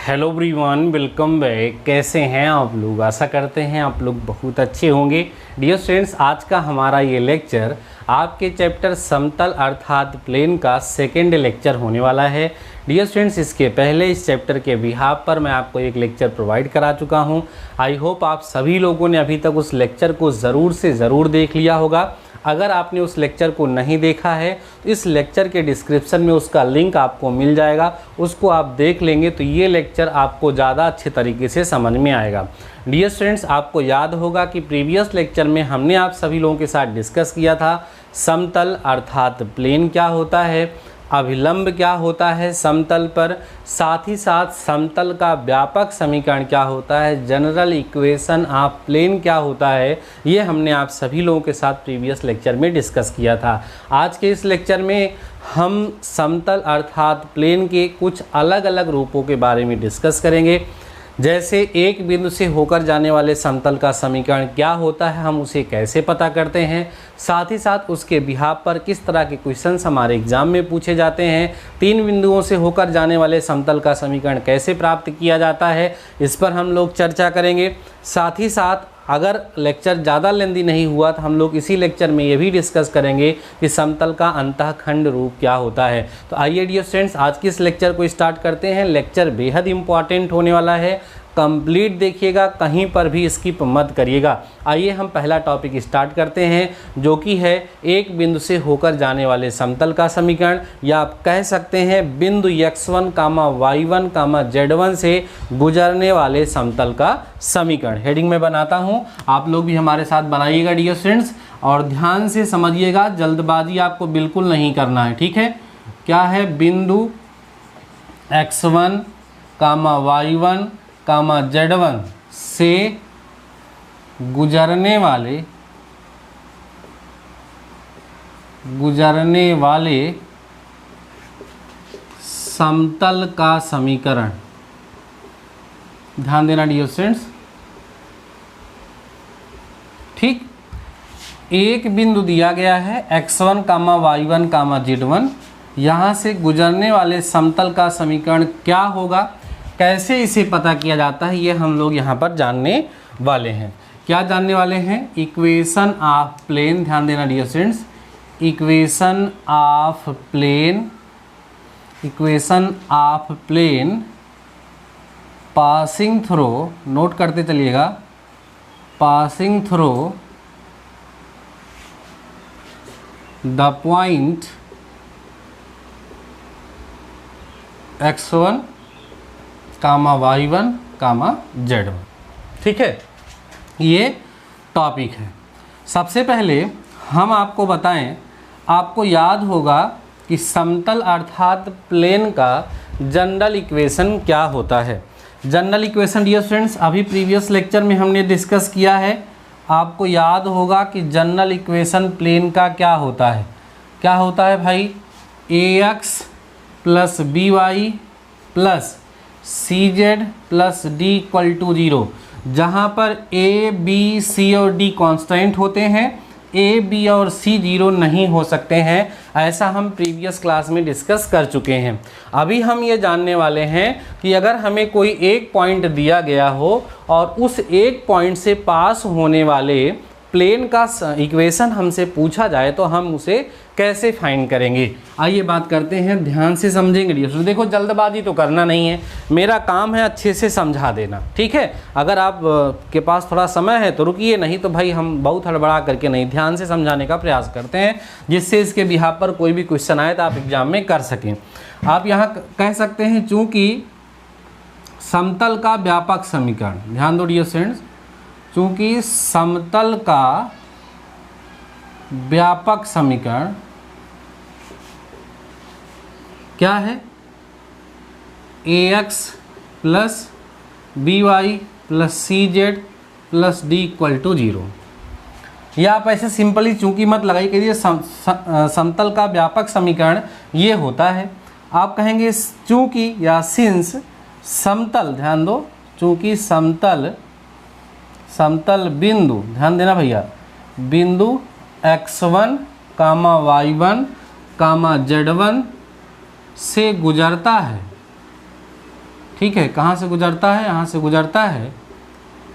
Hello everyone, welcome back. कैसे हैं आप लोग? आशा करते हैं आप लोग बहुत अच्छे होंगे। डियर स्टूडेंट्स, आज का हमारा ये लेक्चर आपके चैप्टर समतल अर्थात प्लेन का सेकेंड लेक्चर होने वाला है। डियर स्टूडेंट्स, इसके पहले इस चैप्टर के बिहाफ पर मैं आपको एक लेक्चर प्रोवाइड करा चुका हूं। आई होप आप सभी लोगों ने अभी तक उस लेक्चर को ज़रूर से ज़रूर देख लिया होगा। अगर आपने उस लेक्चर को नहीं देखा है तो इस लेक्चर के डिस्क्रिप्शन में उसका लिंक आपको मिल जाएगा, उसको आप देख लेंगे तो ये लेक्चर आपको ज़्यादा अच्छे तरीके से समझ में आएगा। डियर स्टूडेंट्स, आपको याद होगा कि प्रीवियस लेक्चर में हमने आप सभी लोगों के साथ डिस्कस किया था समतल अर्थात प्लेन क्या होता है, अभिलंब क्या होता है समतल पर, साथ ही साथ समतल का व्यापक समीकरण क्या होता है, जनरल इक्वेशन ऑफ प्लेन क्या होता है। ये हमने आप सभी लोगों के साथ प्रीवियस लेक्चर में डिस्कस किया था। आज के इस लेक्चर में हम समतल अर्थात प्लेन के कुछ अलग अलग रूपों के बारे में डिस्कस करेंगे। जैसे एक बिंदु से होकर जाने वाले समतल का समीकरण क्या होता है, हम उसे कैसे पता करते हैं, साथ ही साथ उसके बिहाफ पर किस तरह के क्वेश्चंस हमारे एग्जाम में पूछे जाते हैं, तीन बिंदुओं से होकर जाने वाले समतल का समीकरण कैसे प्राप्त किया जाता है, इस पर हम लोग चर्चा करेंगे। साथ ही साथ अगर लेक्चर ज़्यादा लेंदी नहीं हुआ तो हम लोग इसी लेक्चर में ये भी डिस्कस करेंगे कि समतल का अंतःखंड रूप क्या होता है। तो आइए डियर स्टूडेंट्स, आज के इस लेक्चर को स्टार्ट करते हैं। लेक्चर बेहद इंपॉर्टेंट होने वाला है, कंप्लीट देखिएगा, कहीं पर भी स्किप मत करिएगा। आइए हम पहला टॉपिक स्टार्ट करते हैं, जो कि है एक बिंदु से होकर जाने वाले समतल का समीकरण, या आप कह सकते हैं बिंदु x1, y1, z1 से गुजरने वाले समतल का समीकरण। हेडिंग में बनाता हूं, आप लोग भी हमारे साथ बनाइएगा डियर स्टूडेंट्स, और ध्यान से समझिएगा, जल्दबाजी आपको बिल्कुल नहीं करना है, ठीक है। क्या है? बिंदु x1, y1, z1 से गुजरने वाले समतल का समीकरण। ध्यान देना डियर स्टूडेंट्स, ठीक। एक बिंदु दिया गया है x1, y1, z1, यहाँ से गुजरने वाले समतल का समीकरण क्या होगा, कैसे इसे पता किया जाता है, ये हम लोग यहाँ पर जानने वाले हैं। क्या जानने वाले हैं? Equation of plane. ध्यान देना dear students, equation of plane passing through, note करते चलिएगा, passing through the point x1, y1, z1, ठीक है। ये टॉपिक है। सबसे पहले हम आपको बताएं, आपको याद होगा कि समतल अर्थात प्लेन का जनरल इक्वेशन क्या होता है। जनरल इक्वेशन डियर स्टूडेंट्स अभी प्रीवियस लेक्चर में हमने डिस्कस किया है। आपको याद होगा कि जनरल इक्वेशन प्लेन का क्या होता है। क्या होता है भाई? ax plus by plus cz plus d equal to 0, जहाँ पर a, b, c और d कांस्टेंट होते हैं, a, b और c 0 नहीं हो सकते हैं। ऐसा हम प्रीवियस क्लास में डिस्कस कर चुके हैं। अभी हम ये जानने वाले हैं कि अगर हमें कोई एक पॉइंट दिया गया हो और उस एक पॉइंट से पास होने वाले प्लेन का इक्वेशन हमसे पूछा जाए तो हम उसे कैसे फाइंड करेंगे। आइए बात करते हैं, ध्यान से समझेंगे डियर। देखो, जल्दबाजी तो करना नहीं है, मेरा काम है अच्छे से समझा देना, ठीक है। अगर आप के पास थोड़ा समय है तो रुकिए, नहीं तो भाई हम बहुत हड़बड़ा करके नहीं, ध्यान से समझाने का प्रयास करते हैं, जिससे इसके बिहाफ पर कोई भी क्वेश्चन आए तो आप एग्जाम में कर सकें। आप यहाँ कह सकते हैं चूँकि समतल का व्यापक समीकरण, ध्यान दो डियर स्टूडेंट्स, चूँकि समतल का व्यापक समीकरण क्या है? ax plus by plus cz plus d equal to 0। या आप ऐसे सिंपली चूंकि मत लगाइए कि ये समतल का व्यापक समीकरण ये होता है। आप कहेंगे चूंकि या सिंस समतल, ध्यान दो, चूंकि समतल बिंदु, ध्यान देना भैया, बिंदु x1, y1, z1 से गुजरता है, ठीक है, कहाँ से गुजरता है, यहाँ से गुजरता है,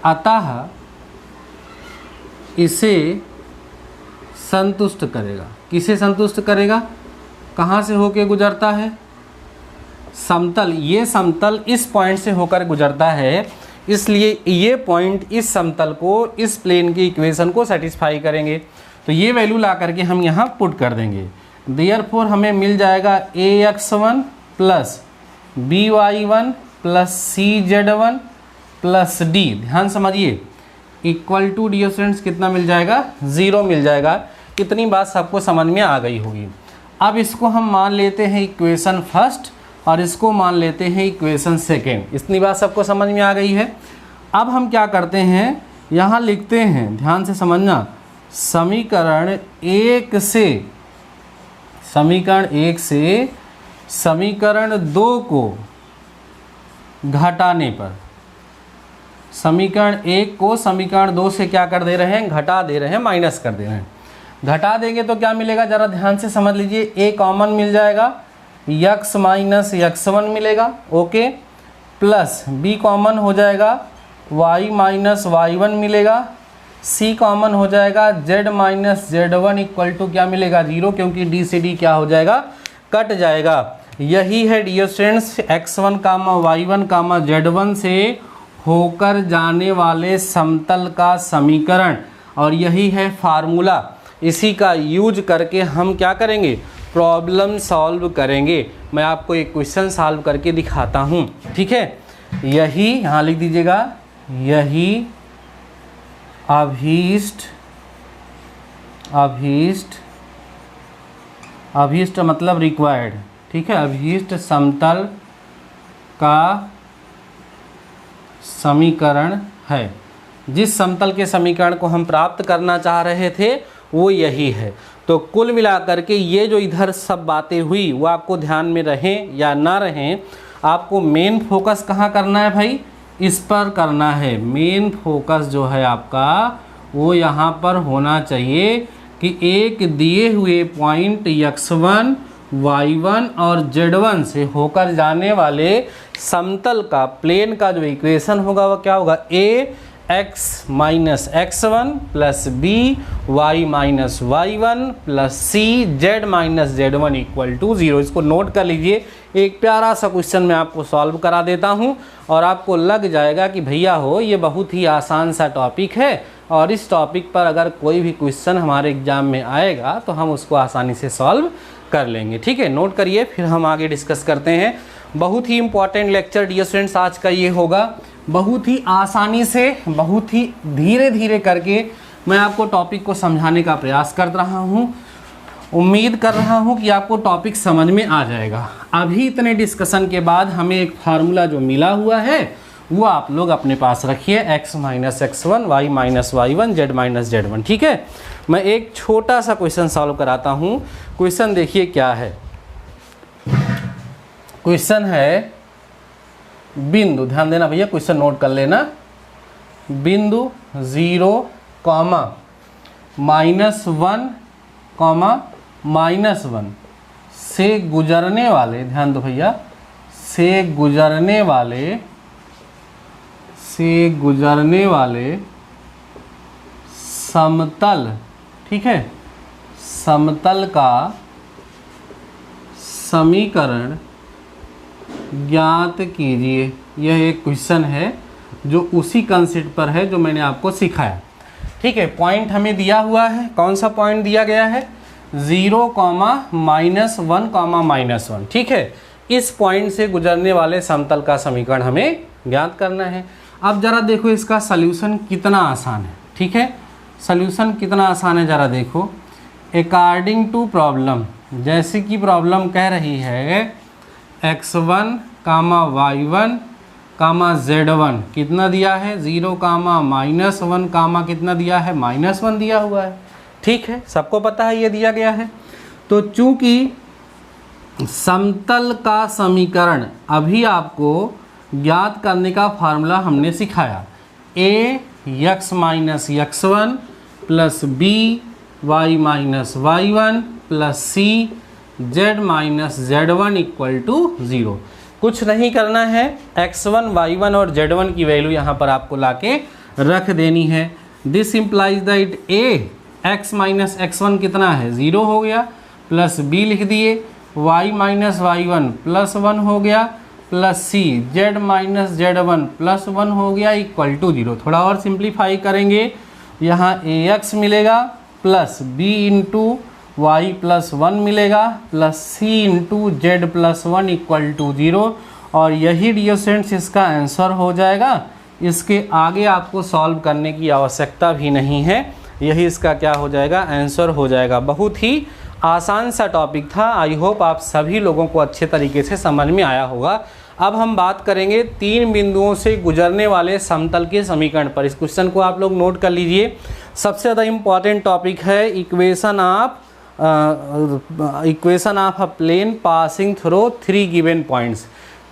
अतः इसे संतुष्ट करेगा। किसे संतुष्ट करेगा, कहाँ से होके गुजरता है, समतल, ये समतल इस पॉइंट से होकर गुजरता है, इसलिए ये पॉइंट इस समतल को, इस प्लेन की इक्वेशन को सेटिस्फाई करेंगे। तो ये वैल्यू ला करके हम यहाँ पुट कर देंगे। देयरफॉर हमें मिल जाएगा ax1 plus by1 plus cz1 plus d, ध्यान समझिए, इक्वल टू डियर स्टूडेंट्स कितना मिल जाएगा, 0 मिल जाएगा। इतनी बात सबको समझ में आ गई होगी। अब इसको हम मान लेते हैं इक्वेशन फर्स्ट और इसको मान लेते हैं इक्वेशन सेकेंड। इतनी बात सबको समझ में आ गई है। अब हम क्या करते हैं, यहाँ लिखते हैं, ध्यान से समझना, समीकरण 1 से समीकरण 2 को घटाने पर, समीकरण 1 को समीकरण 2 से क्या कर दे रहे हैं, घटा दे रहे हैं, माइनस कर दे रहे हैं। घटा देंगे तो क्या मिलेगा, ज़रा ध्यान से समझ लीजिए, a कॉमन मिल जाएगा, x माइनस x1 मिलेगा, ओके, प्लस b कॉमन हो जाएगा, y माइनस y1 मिलेगा, c कॉमन हो जाएगा, z minus z1 equal to क्या मिलेगा, 0, क्योंकि d से d क्या हो जाएगा, कट जाएगा। यही है डियर स्टूडेंट्स x1 कामा y1 कामा z1 से होकर जाने वाले समतल का समीकरण, और यही है फार्मूला। इसी का यूज करके हम क्या करेंगे, प्रॉब्लम सॉल्व करेंगे। मैं आपको एक क्वेश्चन सॉल्व करके दिखाता हूँ, ठीक है। यही यहाँ लिख दीजिएगा, यही अभीष्ट मतलब रिक्वायर्ड, ठीक है, अभीष्ट समतल का समीकरण है। जिस समतल के समीकरण को हम प्राप्त करना चाह रहे थे वो यही है। तो कुल मिलाकर के ये जो इधर सब बातें हुई वो आपको ध्यान में रहें या ना रहें, आपको मेन फोकस कहाँ करना है भाई, इस पर करना है। मेन फोकस जो है आपका वो यहाँ पर होना चाहिए कि एक दिए हुए पॉइंट x1, y1 और z1 से होकर जाने वाले समतल का, प्लेन का जो इक्वेशन होगा वो क्या होगा, ax minus x1 plus b y minus y1 plus c z minus z1 equal to 0। इसको नोट कर लीजिए। एक प्यारा सा क्वेश्चन मैं आपको सॉल्व करा देता हूं और आपको लग जाएगा कि भैया हो ये बहुत ही आसान सा टॉपिक है और इस टॉपिक पर अगर कोई भी क्वेश्चन हमारे एग्जाम में आएगा तो हम उसको आसानी से सॉल्व कर लेंगे। ठीक है, नोट करिए, फिर हम आगे डिस्कस करते हैं। बहुत ही इंपॉर्टेंट लेक्चर डियर स्टूडेंट्स आज का ये होगा। बहुत ही आसानी से, बहुत ही धीरे धीरे करके मैं आपको टॉपिक को समझाने का प्रयास कर रहा हूँ। उम्मीद कर रहा हूँ कि आपको टॉपिक समझ में आ जाएगा। अभी इतने डिस्कशन के बाद हमें एक फार्मूला जो मिला हुआ है वो आप लोग अपने पास रखिए, x minus x1, y minus y1, z minus z1। ठीक है, मैं एक छोटा सा क्वेश्चन सॉल्व कराता हूँ। क्वेश्चन देखिए क्या है। क्वेश्चन है बिंदु, ध्यान देना भैया, क्वेश्चन नोट कर लेना। बिंदु 0, -1, से गुजरने वाले, ध्यान दो भैया, से गुजरने वाले समतल, ठीक है, समतल का समीकरण ज्ञात कीजिए। यह एक क्वेश्चन है जो उसी कंसेप्ट पर है जो मैंने आपको सिखाया। ठीक है, पॉइंट हमें दिया हुआ है। कौन सा पॉइंट दिया गया है? 0, -1, ठीक है। इस पॉइंट से गुजरने वाले समतल का समीकरण हमें ज्ञात करना है। अब जरा देखो इसका सल्यूशन कितना आसान है। ठीक है, सल्यूशन कितना आसान है जरा देखो। अकॉर्डिंग टू प्रॉब्लम, जैसे कि प्रॉब्लम कह रही है x1, y1, z1 कितना दिया है? 0, -1, कितना दिया है? -1 दिया हुआ है। ठीक है, सबको पता है ये दिया गया है। तो चूंकि समतल का समीकरण अभी आपको ज्ञात करने का फार्मूला हमने सिखाया, x minus x1 plus b y minus y1 plus c z minus z1 equal to 0। कुछ नहीं करना है, x1, y1 और z1 की वैल्यू यहाँ पर आपको लाके रख देनी है। This implies that A x minus x1 कितना है 0 हो गया, प्लस b लिख दिए, y माइनस y1 प्लस 1 हो गया, plus c z minus z1 plus 1 हो गया इक्वल टू 0। थोड़ा और सिंप्लीफाई करेंगे, यहाँ ax मिलेगा plus b into Y plus 1 मिलेगा plus c into Z plus 1 equal to 0। और यही डियर स्टूडेंट्स इसका आंसर हो जाएगा। इसके आगे आपको सॉल्व करने की आवश्यकता भी नहीं है, यही इसका क्या हो जाएगा, आंसर हो जाएगा। बहुत ही आसान सा टॉपिक था। आई होप आप सभी लोगों को अच्छे तरीके से समझ में आया होगा। अब हम बात करेंगे 3 बिंदुओं से गुजरने वाले समतल के समीकरण पर। इस क्वेश्चन को आप लोग नोट कर लीजिए। सबसे ज़्यादा इम्पॉर्टेंट टॉपिक है equation of a plane passing through 3 given points.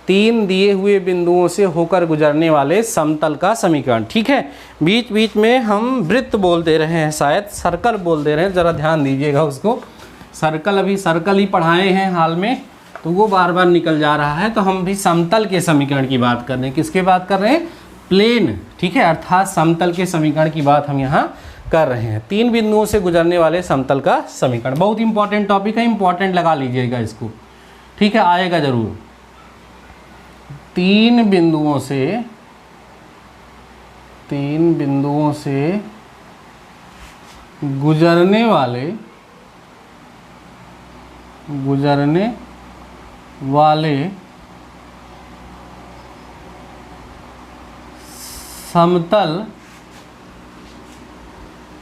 3 दिए हुए बिंदुओं से होकर गुजरने वाले समतल का समीकरण। ठीक है, बीच बीच में हम वृत्त बोल दे रहे हैं, शायद सर्कल बोल दे रहे हैं, ज़रा ध्यान दीजिएगा उसको। सर्कल अभी सर्कल ही पढ़ाए हैं हाल में, तो वो बार बार निकल जा रहा है। तो हम भी समतल के समीकरण की बात कर रहे हैं। किसके बात कर रहे हैं, प्लेन, ठीक है, अर्थात समतल के समीकरण की बात हम यहाँ कर रहे हैं। 3 बिंदुओं से गुजरने वाले समतल का समीकरण बहुत इंपॉर्टेंट टॉपिक है, इंपॉर्टेंट लगा लीजिएगा इसको, ठीक है, आएगा जरूर। 3 बिंदुओं से गुजरने वाले समतल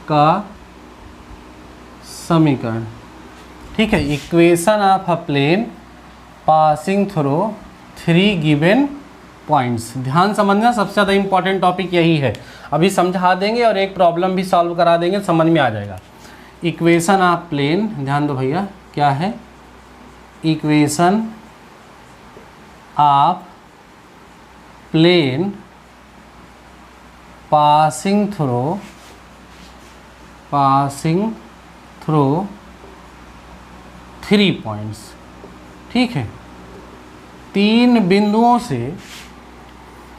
का समीकरण। ठीक है, equation of a plane passing through 3 given points. ध्यान समझना, सबसे ज़्यादा इंपॉर्टेंट टॉपिक यही है। अभी समझा देंगे और एक प्रॉब्लम भी सॉल्व करा देंगे, समझ में आ जाएगा। इक्वेशन ऑफ प्लेन, ध्यान दो भैया, क्या है, equation of plane passing through 3 points. ठीक है, 3 बिंदुओं से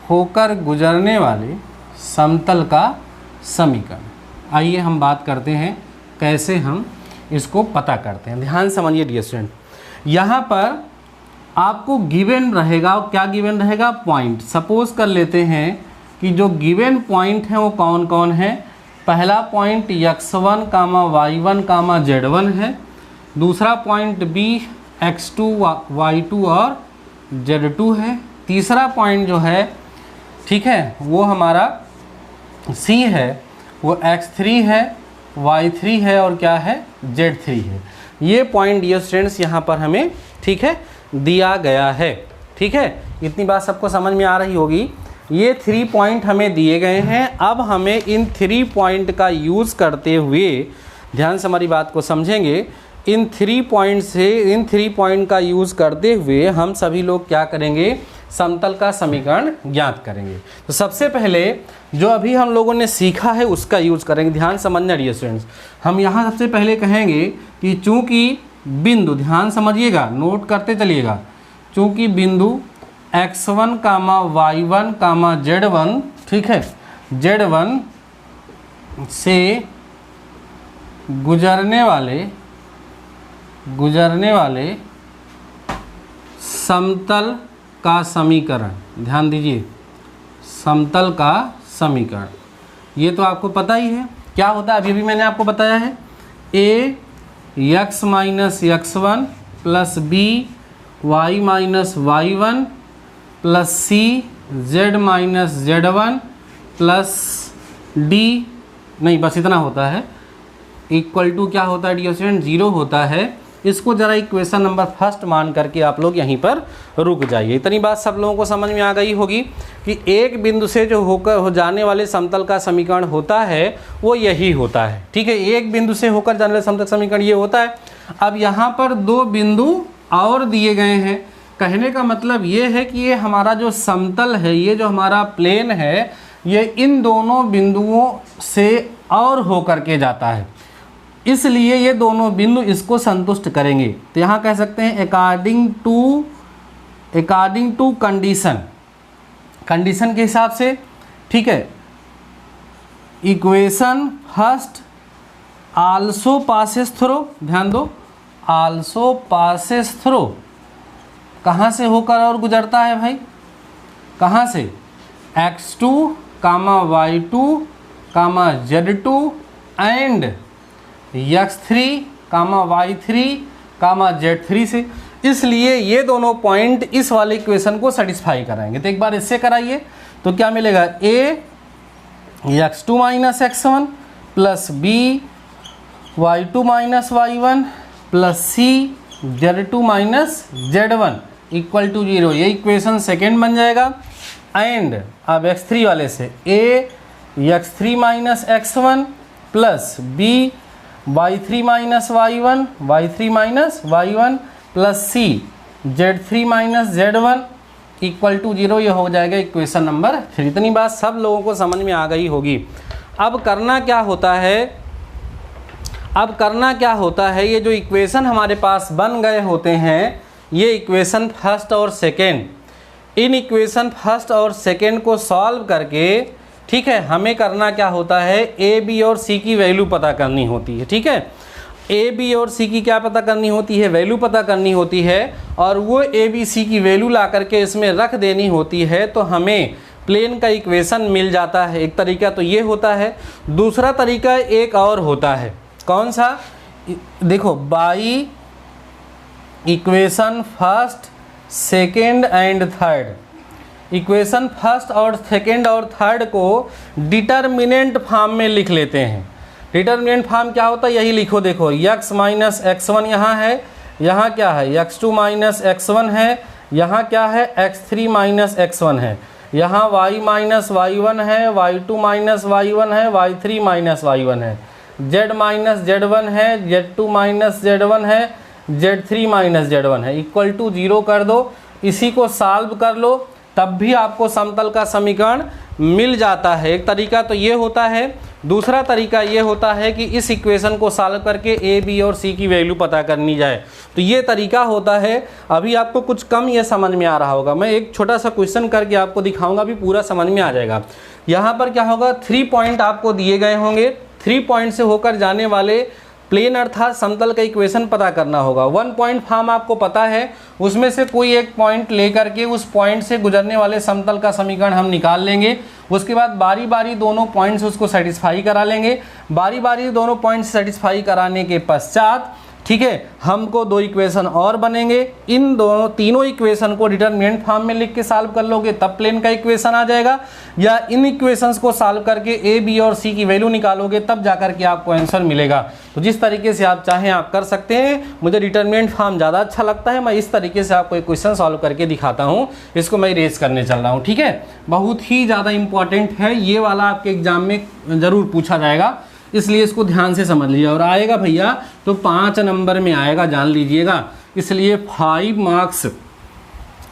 होकर गुजरने वाले समतल का समीकरण। आइए हम बात करते हैं कैसे हम इसको पता करते हैं। ध्यान समझिए डियर स्टूडेंट, यहाँ पर आपको गिवन रहेगा, और क्या गिवन रहेगा, पॉइंट। सपोज कर लेते हैं कि जो गिवन पॉइंट हैं वो कौन कौन है। पहला पॉइंट x1, y1, z1 है। दूसरा पॉइंट b x2, y2 और z2 है। तीसरा पॉइंट जो है, ठीक है, वो हमारा c है, वो x3 है, y3 है और क्या है, z3 है। ये पॉइंट डियर स्टूडेंट्स यहाँ पर हमें, ठीक है, दिया गया है। ठीक है, इतनी बात सबको समझ में आ रही होगी। ये 3 पॉइंट हमें दिए गए हैं। अब हमें इन 3 पॉइंट का यूज़ करते हुए, ध्यान से हमारी बात को समझेंगे, इन 3 पॉइंट का यूज़ करते हुए हम सभी लोग क्या करेंगे, समतल का समीकरण ज्ञात करेंगे। तो सबसे पहले जो अभी हम लोगों ने सीखा है उसका यूज़ करेंगे। ध्यान समझना डियर स्टूडेंट्स, हम यहाँ सबसे पहले कहेंगे कि चूँकि बिंदु, ध्यान समझिएगा, नोट करते चलिएगा, चूँकि बिंदु x1, y1, z1, ठीक है, z1 से गुजरने वाले समतल का समीकरण। ध्यान दीजिए, समतल का समीकरण, ये तो आपको पता ही है क्या होता है, अभी भी मैंने आपको बताया है। a x minus x1 plus b y minus y1 plus c z minus z1 plus d, नहीं बस इतना होता है, इक्वल टू क्या होता है डियर स्टूडेंट, 0 होता है। इसको ज़रा इक्वेशन नंबर फर्स्ट मान करके आप लोग यहीं पर रुक जाइए। इतनी बात सब लोगों को समझ में आ गई होगी कि एक बिंदु से जो हो जाने वाले समतल का समीकरण होता है वो यही होता है। ठीक है, एक बिंदु से होकर जाने वाले समतल समीकरण ये होता है। अब यहाँ पर 2 बिंदु और दिए गए हैं। कहने का मतलब ये है कि ये हमारा जो समतल है, ये जो हमारा प्लेन है, ये इन दोनों बिंदुओं से और होकर के जाता है, इसलिए ये दोनों बिंदु इसको संतुष्ट करेंगे। तो यहाँ कह सकते हैं according to according to condition, condition के हिसाब से, ठीक है। Equation first also passes through, ध्यान दो, आल्सो पासेस थ्रू, कहाँ से होकर और गुजरता है भाई, कहाँ से, x2 comma y2 comma z2 and x3 comma y3 comma z3 से। इसलिए ये दोनों पॉइंट इस वाले इक्वेशन को सेटिस्फाई कराएंगे। तो एक बार इससे कराइए तो क्या मिलेगा, a x2 minus x1 plus b y2 minus y1 plus c z2 minus z1 equal to 0। ये इक्वेशन सेकेंड बन जाएगा। एंड अब x3 वाले से a x3 minus x1 plus b y3 minus y1 y3 minus y1 plus c z3 minus z1 equal to 0। ये हो जाएगा equation number 3। इतनी बात सब लोगों को समझ में आ गई होगी। अब करना क्या होता है, अब करना क्या होता है, ये जो इक्वेशन हमारे पास बन गए होते हैं, ये इक्वेशन फर्स्ट और सेकेंड, इन इक्वेशन फर्स्ट और सेकेंड को सॉल्व करके, ठीक है, हमें करना क्या होता है, ए बी और सी की वैल्यू पता करनी होती है। ठीक है, ए बी और सी की क्या पता करनी होती है, वैल्यू पता करनी होती है। और वो ए बी सी की वैल्यू ला करके इसमें रख देनी होती है, तो हमें प्लेन का इक्वेशन मिल जाता है। एक तरीका तो ये होता है। दूसरा तरीका एक और होता है, कौन सा, देखो, by equation first second and third, equation first और सेकेंड और थर्ड को डिटर्मिनेंट फॉर्म में लिख लेते हैं। डिटर्मिनेंट फॉर्म क्या होता है, यही लिखो, देखो, x माइनस x1 यहाँ है, यहाँ क्या है, x2 माइनस x1 है, यहाँ क्या है, x3 माइनस x1 है, यहाँ y माइनस y1 है, y2 माइनस y1 है, y3 माइनस y1 है, z माइनस z1 है, z2 माइनस z1 है, z3 माइनस z1 है, इक्वल टू 0 कर दो। इसी को सॉल्व कर लो, तब भी आपको समतल का समीकरण मिल जाता है। एक तरीका तो ये होता है। दूसरा तरीका ये होता है कि इस इक्वेशन को सॉल्व करके ए बी और सी की वैल्यू पता करनी जाए, तो ये तरीका होता है। अभी आपको कुछ कम ये समझ में आ रहा होगा, मैं एक छोटा सा क्वेश्चन करके आपको दिखाऊंगा, अभी पूरा समझ में आ जाएगा। यहाँ पर क्या होगा, 3 पॉइंट आपको दिए गए होंगे, 3 पॉइंट से होकर जाने वाले प्लेन अर्थात समतल का इक्वेशन पता करना होगा। 1 पॉइंट फॉर्म आपको पता है, उसमें से कोई एक पॉइंट लेकर के उस पॉइंट से गुजरने वाले समतल का समीकरण हम निकाल लेंगे। उसके बाद बारी बारी दोनों पॉइंट्स उसको सेटिस्फाई करा लेंगे। बारी बारी दोनों पॉइंट्स सेटिस्फाई कराने के पश्चात, ठीक है, हमको 2 इक्वेशन और बनेंगे। इन दोनों तीनों इक्वेशन को डिटर्मिनेंट फॉर्म में लिख के सॉल्व कर लोगे, तब प्लेन का इक्वेशन आ जाएगा। या इन इक्वेशंस को सॉल्व करके ए बी और सी की वैल्यू निकालोगे, तब जाकर के आपको आंसर मिलेगा। तो जिस तरीके से आप चाहें आप कर सकते हैं। मुझे डिटर्मिनेंट फॉर्म ज़्यादा अच्छा लगता है, मैं इस तरीके से आपको एक क्वेश्चन सॉल्व करके दिखाता हूँ। इसको मैं रेज करने चल रहा हूँ, ठीक है। बहुत ही ज़्यादा इंपॉर्टेंट है, ये वाला आपके एग्जाम में ज़रूर पूछा जाएगा, इसलिए इसको ध्यान से समझ लीजिए। और आएगा भैया तो 5 नंबर में आएगा, जान लीजिएगा। इसलिए 5 मार्क्स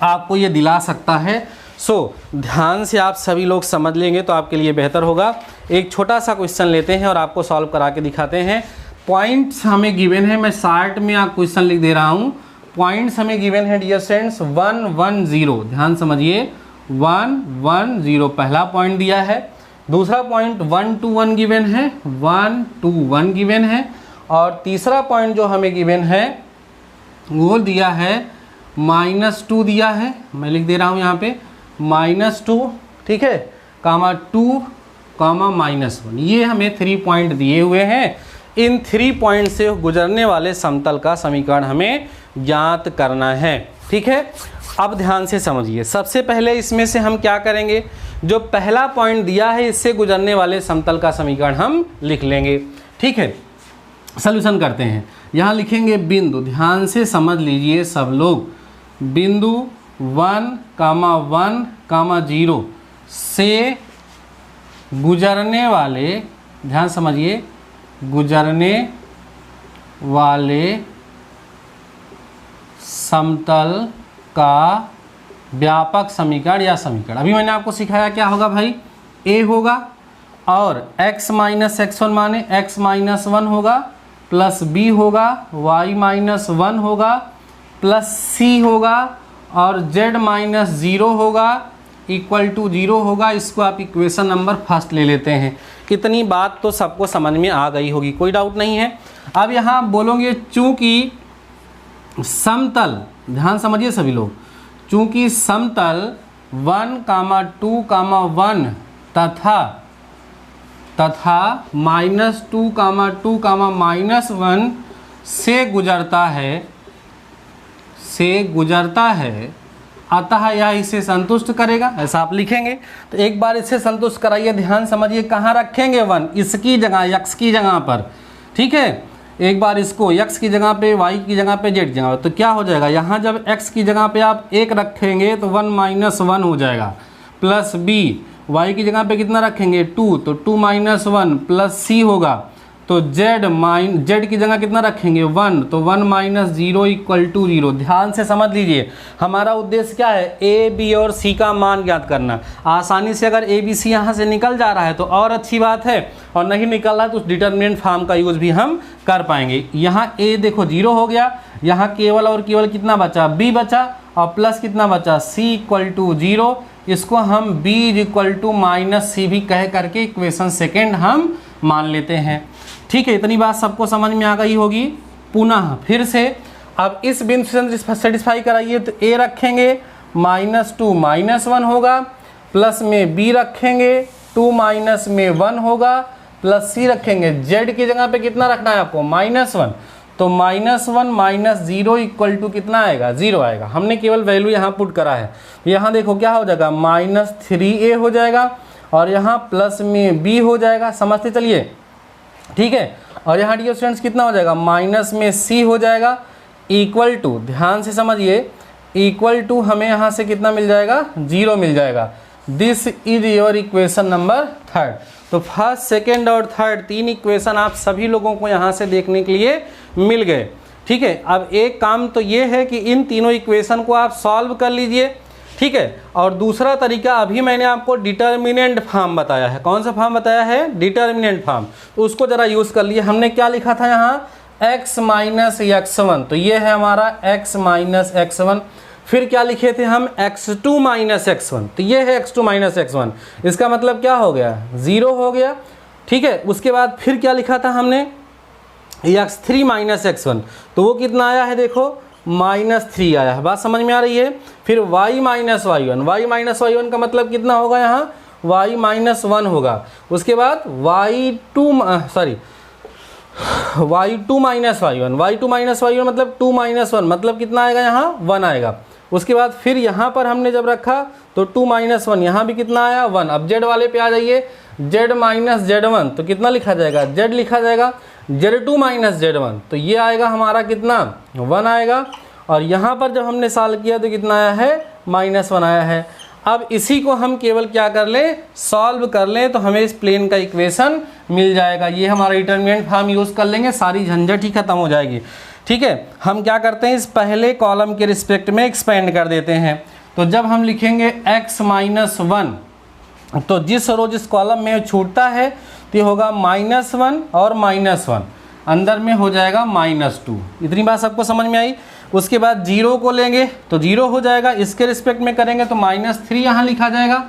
आपको ये दिला सकता है। सो ध्यान से आप सभी लोग समझ लेंगे तो आपके लिए बेहतर होगा। एक छोटा सा क्वेश्चन लेते हैं और आपको सॉल्व करा के दिखाते हैं। पॉइंट्स हमें गिवन है, मैं शार्ट में आप क्वेश्चन लिख दे रहा हूँ। पॉइंट्स हमें गिवन है डियर स्टूडेंट्स 1 1 0, ध्यान समझिए, 1 1 0 पहला पॉइंट दिया है। दूसरा पॉइंट 1 2 1 गिवन है, 1 2 1 गिवन है। और तीसरा पॉइंट जो हमें गिवन है वो दिया है -2 दिया है, मैं लिख दे रहा हूँ यहाँ पे -2, ठीक है, कामा 2 कामा -1। ये हमें 3 पॉइंट दिए हुए हैं। इन 3 पॉइंट से गुजरने वाले समतल का समीकरण हमें ज्ञात करना है, ठीक है। अब ध्यान से समझिए, सबसे पहले इसमें से हम क्या करेंगे, जो पहला पॉइंट दिया है इससे गुजरने वाले समतल का समीकरण हम लिख लेंगे, ठीक है। सॉल्यूशन करते हैं। यहाँ लिखेंगे बिंदु, ध्यान से समझ लीजिए सब लोग, बिंदु 1 कामा 0 से गुजरने वाले, ध्यान समझिए, गुजरने वाले समतल का व्यापक समीकरण या समीकरण। अभी मैंने आपको सिखाया क्या होगा भाई, a होगा और x माइनस x1 माने x माइनस 1 होगा, प्लस b होगा, y माइनस 1 होगा, प्लस c होगा और z माइनस 0 होगा इक्वल टू 0 होगा। इसको आप इक्वेशन नंबर फर्स्ट ले लेते हैं। इतनी बात तो सबको समझ में आ गई होगी, कोई डाउट नहीं है। अब यहाँ बोलोगे चूंकि समतल, ध्यान समझिए सभी लोग, चूंकि समतल 1, 2, 1 तथा -2, 2, -1 से गुजरता है अतः यह इसे संतुष्ट करेगा, ऐसा आप लिखेंगे। तो एक बार इसे संतुष्ट कराइए, ध्यान समझिए, कहाँ रखेंगे 1, इसकी जगह, x की जगह पर, ठीक है। एक बार इसको x की जगह पे, y की जगह पे, z की जगह पे, तो क्या हो जाएगा, यहाँ जब x की जगह पे आप 1 रखेंगे तो 1 - 1 हो जाएगा, प्लस b, y की जगह पे कितना रखेंगे 2, तो 2 - 1 प्लस c होगा। तो z की जगह कितना रखेंगे 1, तो 1 - 0 इक्वल टू 0। ध्यान से समझ लीजिए, हमारा उद्देश्य क्या है, a, b और c का मान ज्ञात करना। आसानी से अगर a, b, c यहाँ से निकल जा रहा है तो और अच्छी बात है, और नहीं निकल रहा है तो उस डिटर्मिनेंट फॉर्म का यूज़ भी हम कर पाएंगे। यहाँ a देखो 0 हो गया, यहाँ केवल और केवल कितना बचा, b बचा, और प्लस कितना बचा, c इक्वल टू 0। इसको हम b इक्वल टू -c भी कह करके इक्वेशन सेकेंड हम मान लेते हैं। ठीक है, इतनी बात सबको समझ में आ गई होगी। पुनः फिर से अब इस बिंदु से सेटिस्फाई कराइए, तो a रखेंगे -2 -1 होगा, प्लस में b रखेंगे 2 में 1 होगा, प्लस c रखेंगे। z की जगह पे कितना रखना है आपको, -1, तो -1 - 0 इक्वल टू कितना आएगा, 0 आएगा। हमने केवल वैल्यू यहाँ पुट करा है। यहाँ देखो क्या हो जाएगा, -3a हो जाएगा, और यहाँ प्लस में b हो जाएगा, समझते चलिए, ठीक है। और यहाँ डियर स्टूडेंट्स कितना हो जाएगा, माइनस में c हो जाएगा, इक्वल टू, ध्यान से समझिए, इक्वल टू हमें यहाँ से कितना मिल जाएगा, 0 मिल जाएगा। This is your equation number 3। तो फर्स्ट, सेकेंड और थर्ड 3 इक्वेशन आप सभी लोगों को यहाँ से देखने के लिए मिल गए, ठीक है। अब एक काम तो ये है कि इन तीनों इक्वेशन को आप सॉल्व कर लीजिए, ठीक है। और दूसरा तरीका, अभी मैंने आपको डिटर्मिनेंट फॉर्म बताया है। कौन सा फॉर्म बताया है, डिटर्मिनेंट फॉर्म, तो उसको ज़रा यूज़ कर लिए। हमने क्या लिखा था यहाँ, x - x1, तो ये है हमारा x - x1। फिर क्या लिखे थे हम, x2 - x1, तो ये है x2 - x1। इसका मतलब क्या हो गया, 0 हो गया, ठीक है। उसके बाद फिर क्या लिखा था हमने, x3 - x1, तो वो कितना आया है, देखो -3 आया है। बात समझ में आ रही है। फिर y - y1 का मतलब कितना होगा, यहाँ y - 1 होगा। उसके बाद y2 - y1 मतलब 2 - 1 मतलब कितना आएगा, यहाँ 1 आएगा। उसके बाद फिर यहाँ पर हमने जब रखा तो 2 - 1, यहाँ भी कितना आया, 1। अब z वाले पे आ जाइए, z - z1, तो कितना लिखा जाएगा, z लिखा जाएगा, z2 - z1, तो ये आएगा हमारा कितना, 1 आएगा। और यहाँ पर जब हमने सॉल्व किया तो कितना आया है, -1 आया है। अब इसी को हम केवल क्या कर लें, सॉल्व कर लें, तो हमें इस प्लेन का इक्वेशन मिल जाएगा। ये हमारा डिटर्मिनेंट फॉर्म यूज़ कर लेंगे, सारी झंझट ही खत्म हो जाएगी, ठीक है। हम क्या करते हैं, इस पहले कॉलम के रिस्पेक्ट में एक्सपेंड कर देते हैं। तो जब हम लिखेंगे x - 1, तो जिस रोज इस कॉलम में छूटता है तो ये होगा -1 और -1, अंदर में हो जाएगा -2। इतनी बात सबको समझ में आई। उसके बाद 0 को लेंगे तो 0 हो जाएगा, इसके रिस्पेक्ट में करेंगे तो -3 यहाँ लिखा जाएगा,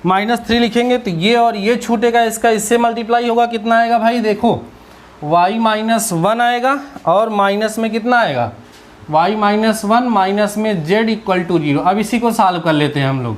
-3 लिखेंगे तो ये और ये छूटेगा, इसका इससे मल्टीप्लाई होगा, कितना आएगा भाई, देखो y - 1 आएगा, और माइनस में कितना आएगा, y - 1 माइनस में z इक्वल टू 0। अब इसी को सॉल्व कर लेते हैं हम लोग।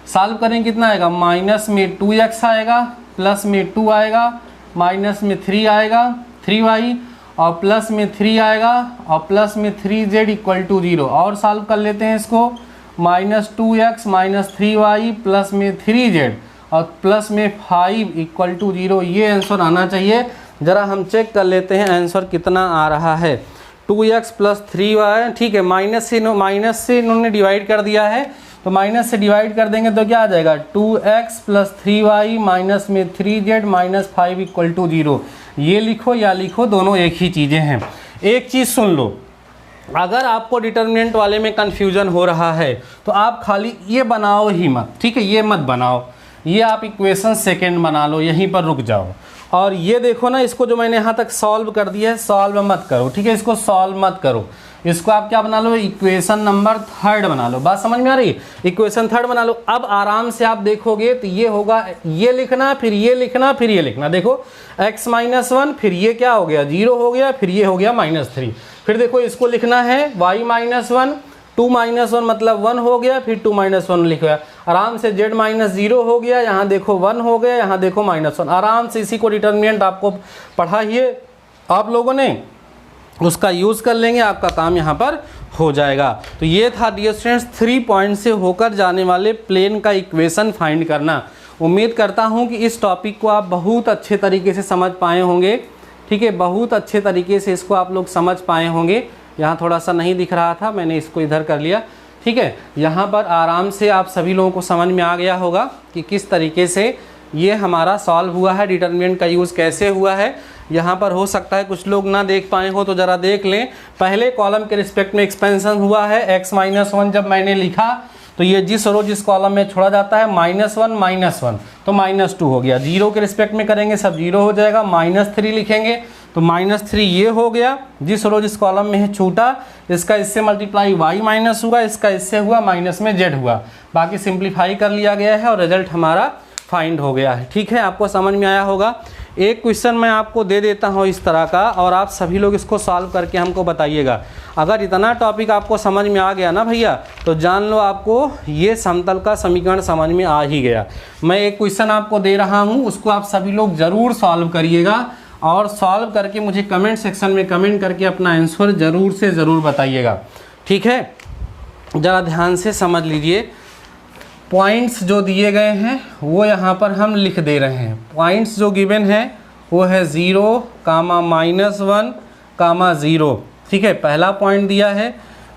सॉल्व करें कितना आएगा, माइनस में 2x आएगा, प्लस में 2 आएगा, माइनस में 3 आएगा 3y, और प्लस में 3 आएगा, और प्लस में 3z इक्वल टू 0। और सॉल्व कर लेते हैं इसको, -2x - 3y प्लस में 3z और प्लस में 5 इक्वल टू 0। ये आंसर आना चाहिए। ज़रा हम चेक कर लेते हैं आंसर कितना आ रहा है। 2x + 3y, ठीक है, माइनस से इन्होंने डिवाइड कर दिया है, तो माइनस से डिवाइड कर देंगे तो क्या आ जाएगा, 2x + 3y माइनस में 3z - 5 इक्वल टू 0। ये लिखो या लिखो, दोनों एक ही चीज़ें हैं। एक चीज़ सुन लो, अगर आपको डिटर्मिनेंट वाले में कन्फ्यूजन हो रहा है तो आप खाली ये बनाओ ही मत, ठीक है, ये मत बनाओ, ये आप इक्वेशन सेकेंड बना लो, यहीं पर रुक जाओ। और ये देखो ना, इसको जो मैंने यहाँ तक सॉल्व कर दिया है, सॉल्व मत करो, ठीक है, इसको सॉल्व मत करो। इसको आप क्या बना लो, इक्वेशन नंबर 3 बना लो। बात समझ में आ रही है, इक्वेशन 3 बना लो। अब आराम से आप देखोगे तो ये होगा, ये लिखना, फिर ये लिखना, फिर ये लिखना। देखो x माइनस 1, फिर ये क्या हो गया 0 हो गया, फिर ये हो गया -3। फिर देखो इसको लिखना है y माइनस 1, 2 माइनस 1 मतलब 1 हो गया, फिर 2 माइनस 1 लिखा आराम से। z माइनस 0 हो गया, यहाँ देखो 1 हो गया, यहाँ देखो -1। आराम से इसी को डिटर्मिनेंट आपको पढ़ा ही है आप लोगों ने, उसका यूज़ कर लेंगे, आपका काम यहाँ पर हो जाएगा। तो ये था डियर स्टूडेंट्स 3 पॉइंट से होकर जाने वाले प्लेन का इक्वेशन फाइंड करना। उम्मीद करता हूँ कि इस टॉपिक को आप बहुत अच्छे तरीके से समझ पाए होंगे। ठीक है, बहुत अच्छे तरीके से इसको आप लोग समझ पाए होंगे। यहाँ थोड़ा सा नहीं दिख रहा था, मैंने इसको इधर कर लिया। ठीक है, यहाँ पर आराम से आप सभी लोगों को समझ में आ गया होगा कि किस तरीके से ये हमारा सॉल्व हुआ है, डिटर्मिनेंट का यूज़ कैसे हुआ है। यहाँ पर हो सकता है कुछ लोग ना देख पाए हो तो ज़रा देख लें। पहले कॉलम के रिस्पेक्ट में एक्सपेंशन हुआ है, x माइनस 1 जब मैंने लिखा तो ये जिस रो जिस कॉलम में छोड़ा जाता है -1 तो -2 हो गया। 0 के रिस्पेक्ट में करेंगे सब 0 हो जाएगा, -3 लिखेंगे तो -3 ये हो गया। जिस रो जिस कॉलम में है छूटा, इसका इससे मल्टीप्लाई y माइनस हुआ, इसका इससे हुआ, माइनस में z हुआ। बाकी सिंप्लीफाई कर लिया गया है और रिजल्ट हमारा फाइंड हो गया है। ठीक है, आपको समझ में आया होगा। एक क्वेश्चन मैं आपको दे देता हूँ इस तरह का, और आप सभी लोग इसको सॉल्व करके हमको बताइएगा। अगर इतना टॉपिक आपको समझ में आ गया ना भैया, तो जान लो आपको ये समतल का समीकरण समझ में आ ही गया। मैं एक क्वेश्चन आपको दे रहा हूँ, उसको आप सभी लोग ज़रूर सॉल्व करिएगा, और सॉल्व करके मुझे कमेंट सेक्शन में कमेंट करके अपना आंसर ज़रूर से ज़रूर बताइएगा। ठीक है, ज़रा ध्यान से समझ लीजिए। पॉइंट्स जो दिए गए हैं वो यहाँ पर हम लिख दे रहे हैं। पॉइंट्स जो गिवन है वो है 0, -1, 0। ठीक है, पहला पॉइंट दिया है।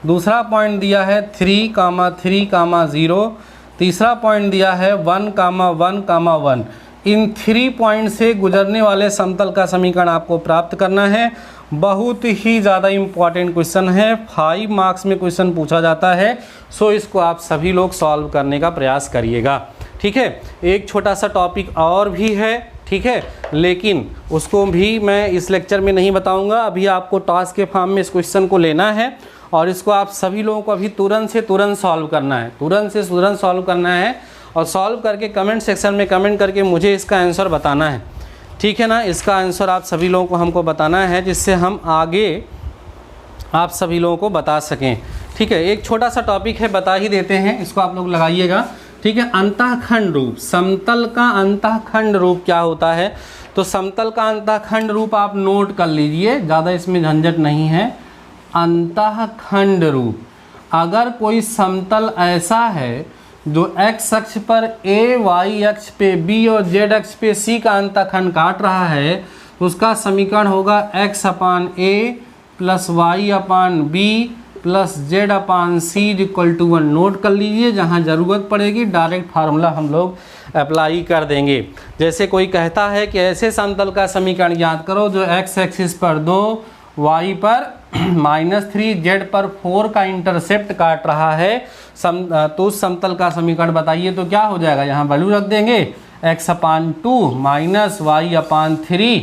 दूसरा पॉइंट दिया है 3, 3, 0। तीसरा पॉइंट दिया है 1, 1, 1। इन 3 पॉइंट से गुजरने वाले समतल का समीकरण आपको प्राप्त करना है। बहुत ही ज़्यादा इम्पॉर्टेंट क्वेश्चन है, 5 मार्क्स में क्वेश्चन पूछा जाता है। सो इसको आप सभी लोग सॉल्व करने का प्रयास करिएगा। ठीक है, एक छोटा सा टॉपिक और भी है, ठीक है, लेकिन उसको भी मैं इस लेक्चर में नहीं बताऊंगा। अभी आपको टास्क के फॉर्म में इस क्वेश्चन को लेना है और इसको आप सभी लोगों को अभी तुरंत से तुरंत सॉल्व करना है, तुरंत से तुरंत सॉल्व करना है, और सॉल्व करके कमेंट सेक्शन में कमेंट करके मुझे इसका आंसर बताना है। ठीक है ना, इसका आंसर आप सभी लोगों को हमको बताना है, जिससे हम आगे आप सभी लोगों को बता सकें। ठीक है, एक छोटा सा टॉपिक है, बता ही देते हैं, इसको आप लोग लगाइएगा। ठीक है, अंतःखंड रूप, समतल का अंतःखंड रूप क्या होता है? तो समतल का अंतःखंड रूप आप नोट कर लीजिए, ज़्यादा इसमें झंझट नहीं है। अंतःखंड रूप, अगर कोई समतल ऐसा है जो x अक्ष पर a, y अक्ष पे b और z अक्ष पे c का अंतःखंड काट रहा है, तो उसका समीकरण होगा x/a + y/b + z/c = 1। नोट कर लीजिए, जहाँ ज़रूरत पड़ेगी डायरेक्ट फार्मूला हम लोग अप्लाई कर देंगे। जैसे कोई कहता है कि ऐसे समतल का समीकरण याद करो जो x एक्सिस पर 2, y पर -3, z पर 4 का इंटरसेप्ट काट रहा है, तो उस समतल का समीकरण बताइए। तो क्या हो जाएगा, यहाँ वैल्यू रख देंगे x/2 - y/3,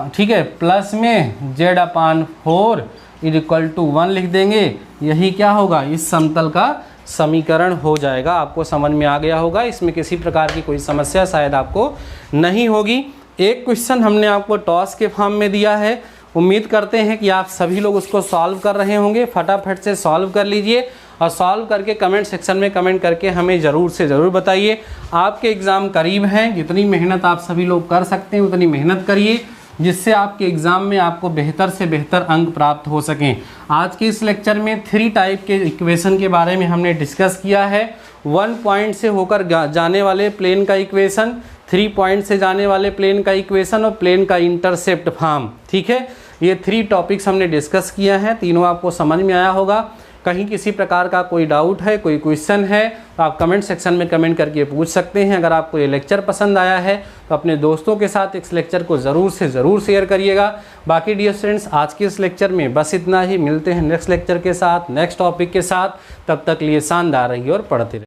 ठीक है, प्लस में z/4 = 1 लिख देंगे। यही क्या होगा, इस समतल का समीकरण हो जाएगा। आपको समझ में आ गया होगा, इसमें किसी प्रकार की कोई समस्या शायद आपको नहीं होगी। एक क्वेश्चन हमने आपको टॉस के फॉर्म में दिया है, उम्मीद करते हैं कि आप सभी लोग उसको सॉल्व कर रहे होंगे। फटाफट से सॉल्व कर लीजिए और सॉल्व करके कमेंट सेक्शन में कमेंट करके हमें ज़रूर से ज़रूर बताइए। आपके एग्ज़ाम करीब हैं, जितनी मेहनत आप सभी लोग कर सकते हैं उतनी मेहनत करिए, जिससे आपके एग्ज़ाम में आपको बेहतर से बेहतर अंक प्राप्त हो सकें। आज के इस लेक्चर में 3 टाइप के इक्वेशन के बारे में हमने डिस्कस किया है। 1 पॉइंट से होकर जाने वाले प्लेन का इक्वेशन, 3 पॉइंट से जाने वाले प्लेन का इक्वेशन और प्लेन का इंटरसेप्ट फॉर्म। ठीक है, ये 3 टॉपिक्स हमने डिस्कस किया है, तीनों आपको समझ में आया होगा। कहीं किसी प्रकार का कोई डाउट है, कोई क्वेश्चन है, तो आप कमेंट सेक्शन में कमेंट करके पूछ सकते हैं। अगर आपको ये लेक्चर पसंद आया है तो अपने दोस्तों के साथ इस लेक्चर को ज़रूर से ज़रूर शेयर करिएगा। बाकी डियर स्टूडेंट्स, आज के इस लेक्चर में बस इतना ही। मिलते हैं नेक्स्ट लेक्चर के साथ, नेक्स्ट टॉपिक के साथ। तब तक लिए शानदार रहिए और पढ़ते रहिए।